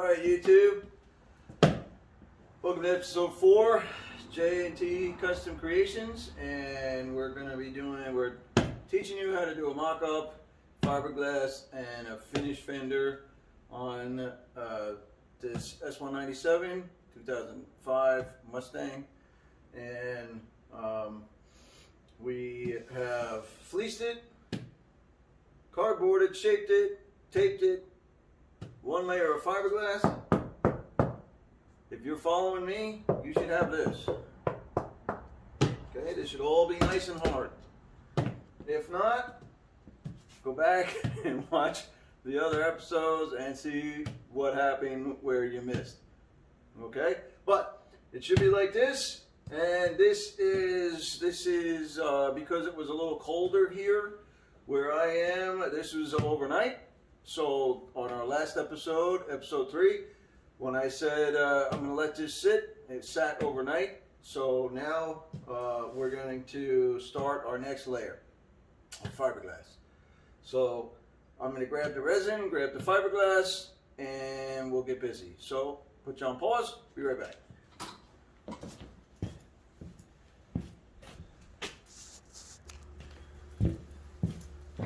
Alright, YouTube. Welcome to episode 4, J&T Custom Creations, and we're teaching you how to do a mock-up, fiberglass, and a finished fender on this S197 2005 Mustang. And we have fleeced it, cardboarded, shaped it, taped it, one layer of fiberglass. If you're following me, you should have this. Okay, this should all be nice and hard. If not, go back and watch the other episodes and see what happened where you missed. Okay, but it should be like this. And this is because it was a little colder here where I am. This was overnight. So on our last episode, episode 3, when I said I'm going to let this sit, it sat overnight. So now we're going to start our next layer of fiberglass. So I'm going to grab the resin, grab the fiberglass, and we'll get busy. So put you on pause, be right back.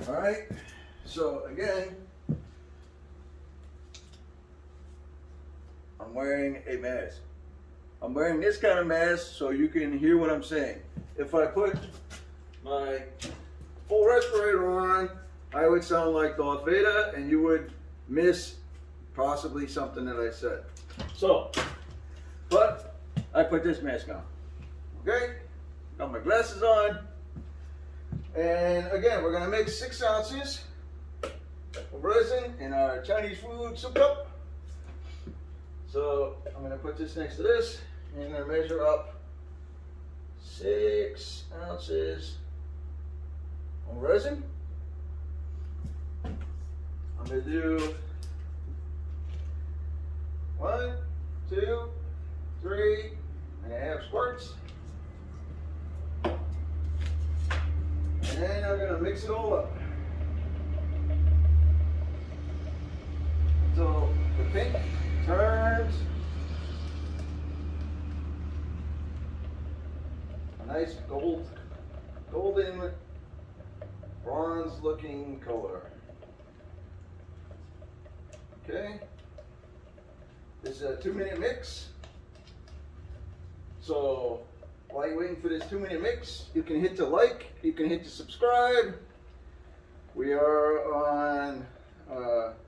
Alright, so again, I'm wearing a mask. I'm wearing this kind of mask so you can hear what I'm saying. If I put my full respirator on, I would sound like Darth Vader and you would miss possibly something that I said. So, but I put this mask on. Okay? Got my glasses on. And again, we're going to make 6 ounces of resin in our Chinese food soup cup. So I'm going to put this next to this, and I'm going to measure up 6 ounces of resin. I'm going to do 1, 2, 3.5 squirts. And then I'm going to mix it all up. So the pink turns a nice golden bronze looking color. Okay. This is a 2-minute mix. So while you're waiting for this 2-minute mix, you can hit the like, you can hit the subscribe. We are on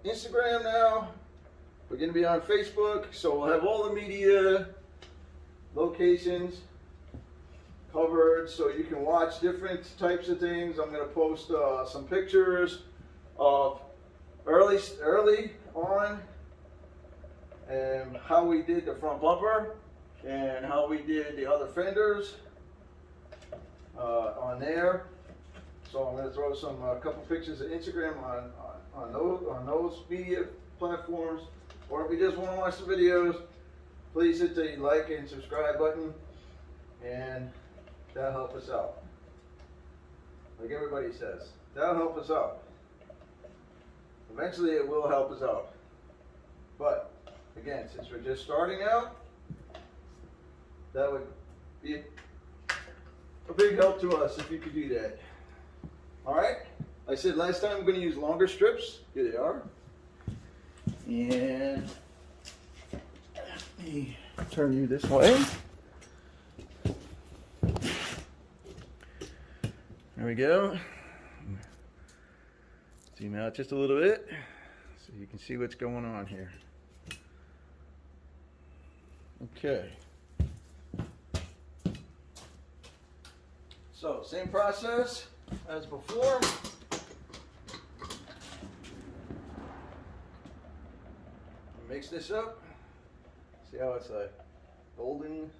Instagram now. We're going to be on Facebook, so we'll have all the media locations covered so you can watch different types of things. I'm going to post some pictures of early on and how we did the front bumper and how we did the other fenders on there. So I'm going to throw a couple pictures of Instagram on those media platforms. Or if you just want to watch the videos, please hit the like and subscribe button, and that'll help us out. Like everybody says, that'll help us out. Eventually it will help us out. But again, since we're just starting out, that would be a big help to us if you could do that. Alright, I said last time I'm going to use longer strips. Here they are. And let me turn you this way. There we go. Zoom out just a little bit so you can see what's going on here. Okay. So, same process as before. Mix this up. See how it's a golden,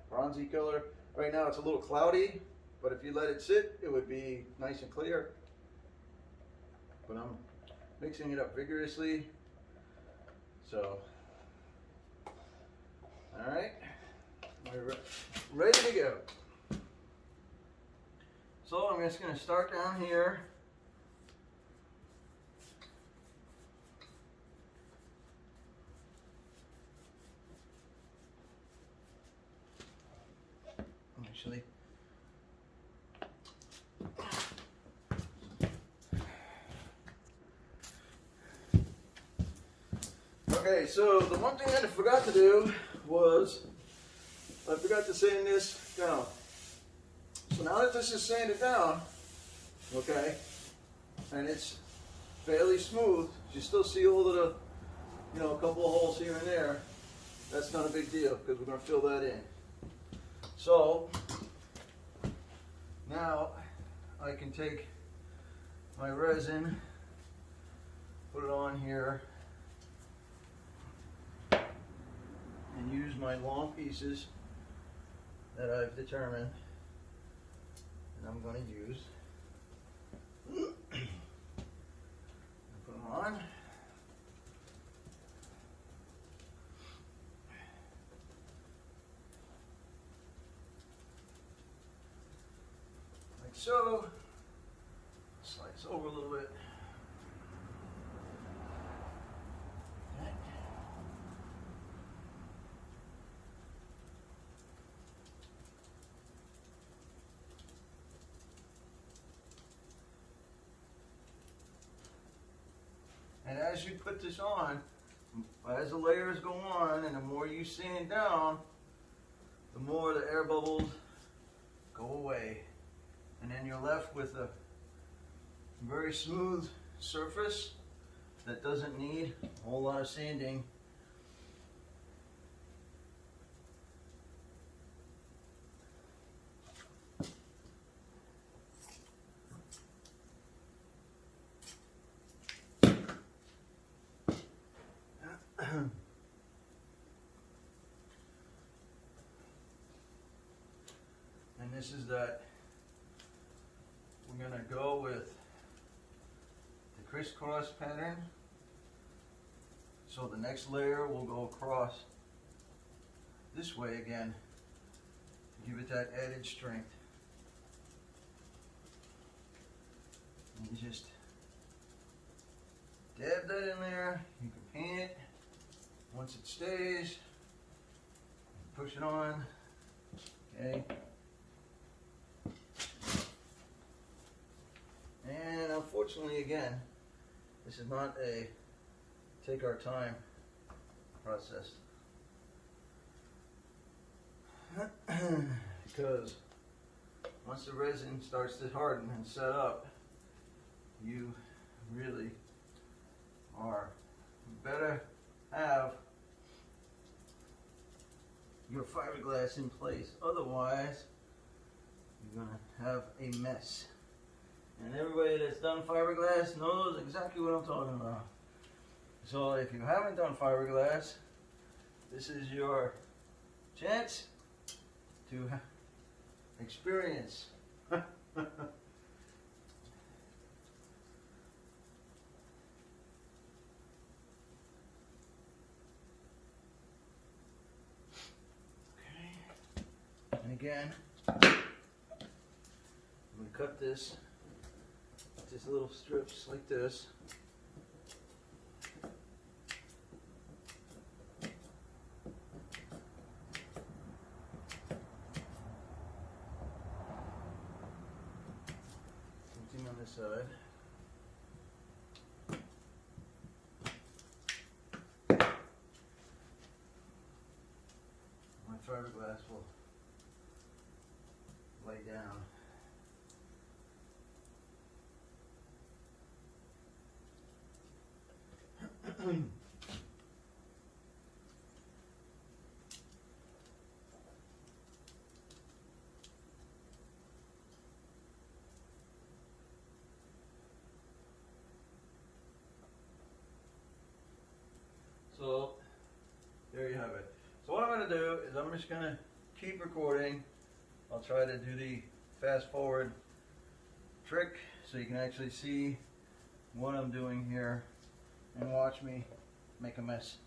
bronzy color. Right now it's a little cloudy, but if you let it sit, it would be nice and clear. But I'm mixing it up vigorously. So, all right, we're ready to go. So I'm just going to start down here. actually. Okay, so the one thing that I forgot to do was I forgot to sand this down. So now that this is sanded down, okay, and it's fairly smooth, you still see all of the, you know, a couple of holes here and there. That's not a big deal because we're going to fill that in. So now I can take my resin, put it on here, and use my long pieces that I've determined that I'm going to use. Put them on. Like so. Slice over a little bit. Okay. And as you put this on, as the layers go on and the more you sand down, the more the air bubbles go away. And then you're left with a very smooth surface that doesn't need a whole lot of sanding. And this is that we're going to go with the crisscross pattern. So the next layer will go across this way again to give it that added strength. And you just dab that in there. You can paint it. Once it stays, push it on. Okay. And unfortunately, again, this is not a take our time process. Because once the resin starts to harden and set up, you really better have your fiberglass in place. Otherwise, you're going to have a mess. And everybody that's done fiberglass knows exactly what I'm talking about. So if you haven't done fiberglass, this is your chance to experience. And again, I'm going to cut this into little strips like this. Something on this side. My fiberglass will lay down. So there you have it. So what I'm going to do is I'm just going to keep recording. I'll try to do the fast forward trick so you can actually see what I'm doing here and watch me make a mess.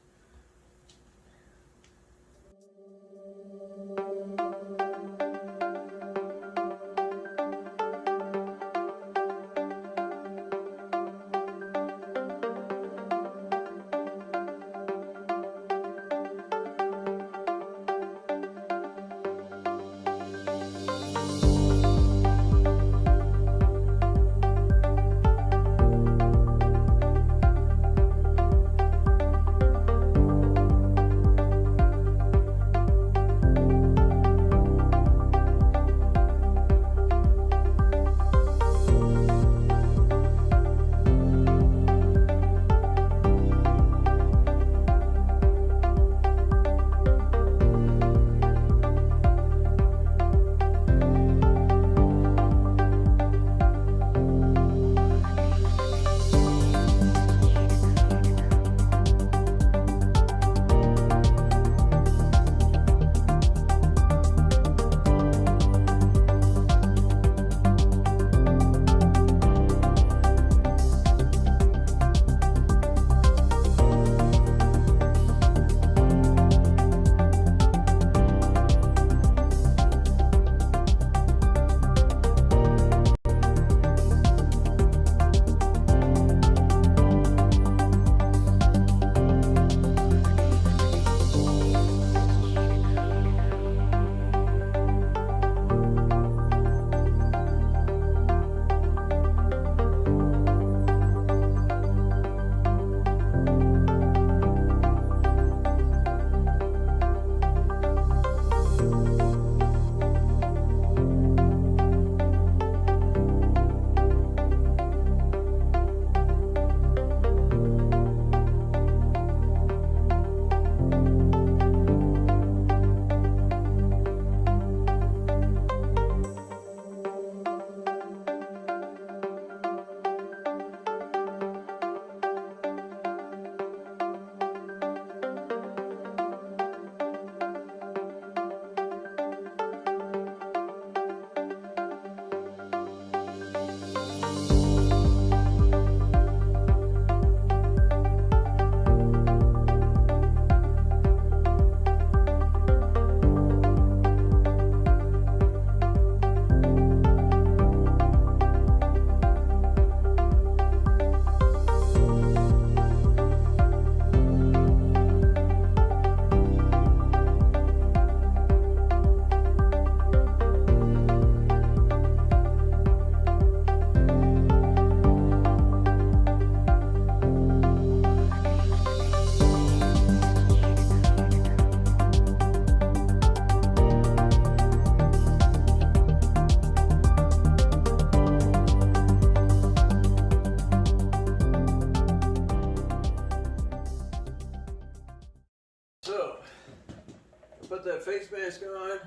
put that face mask on,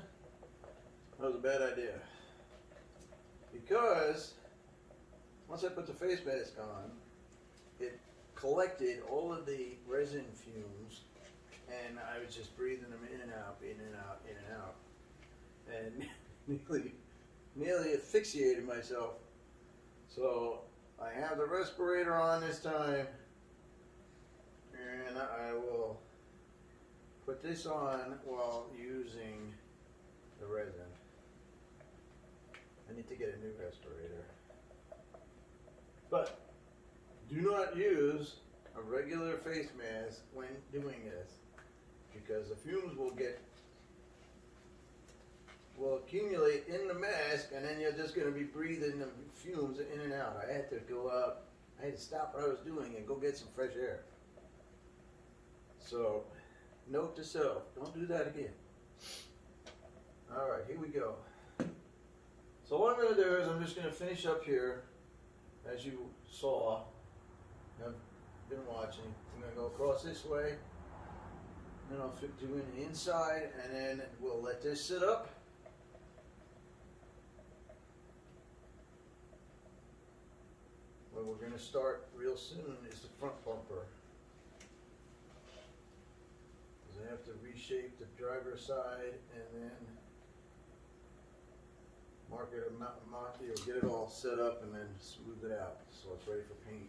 that was a bad idea. Because once I put the face mask on, it collected all of the resin fumes, and I was just breathing them in and out, in and out, in and out, and nearly asphyxiated myself. So I have the respirator on this time, and I will put this on while using the resin. I need to get a new respirator. But do not use a regular face mask when doing this, because the fumes will accumulate in the mask, and then you're just going to be breathing the fumes in and out. I had to go out, I had to stop what I was doing and go get some fresh air. So, note to self, don't do that again. Alright, here we go. So what I'm going to do is I'm just going to finish up here, as you saw, have been watching. I'm going to go across this way, then I'll fit you in the inside, and then we'll let this sit up. What we're going to start real soon is the front bumper. Because I have to reshape the driver's side and then mark it, get it all set up and then smooth it out so it's ready for paint.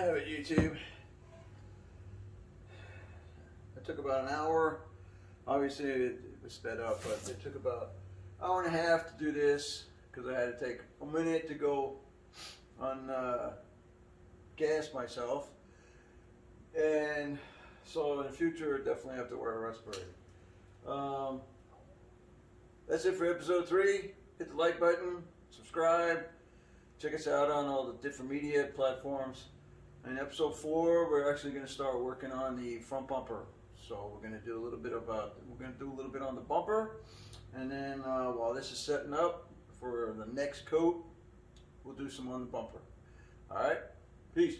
have it, YouTube. It took about an hour. Obviously, it was sped up, but it took about an hour and a half to do this because I had to take a minute to go on gas myself. And so in the future, definitely have to wear a respirator. That's it for episode 3. Hit the like button, subscribe, check us out on all the different media platforms. In episode 4, we're actually going to start working on the front bumper. So we're going to do a little bit on the bumper, and then while this is setting up for the next coat, we'll do some on the bumper. All right, peace.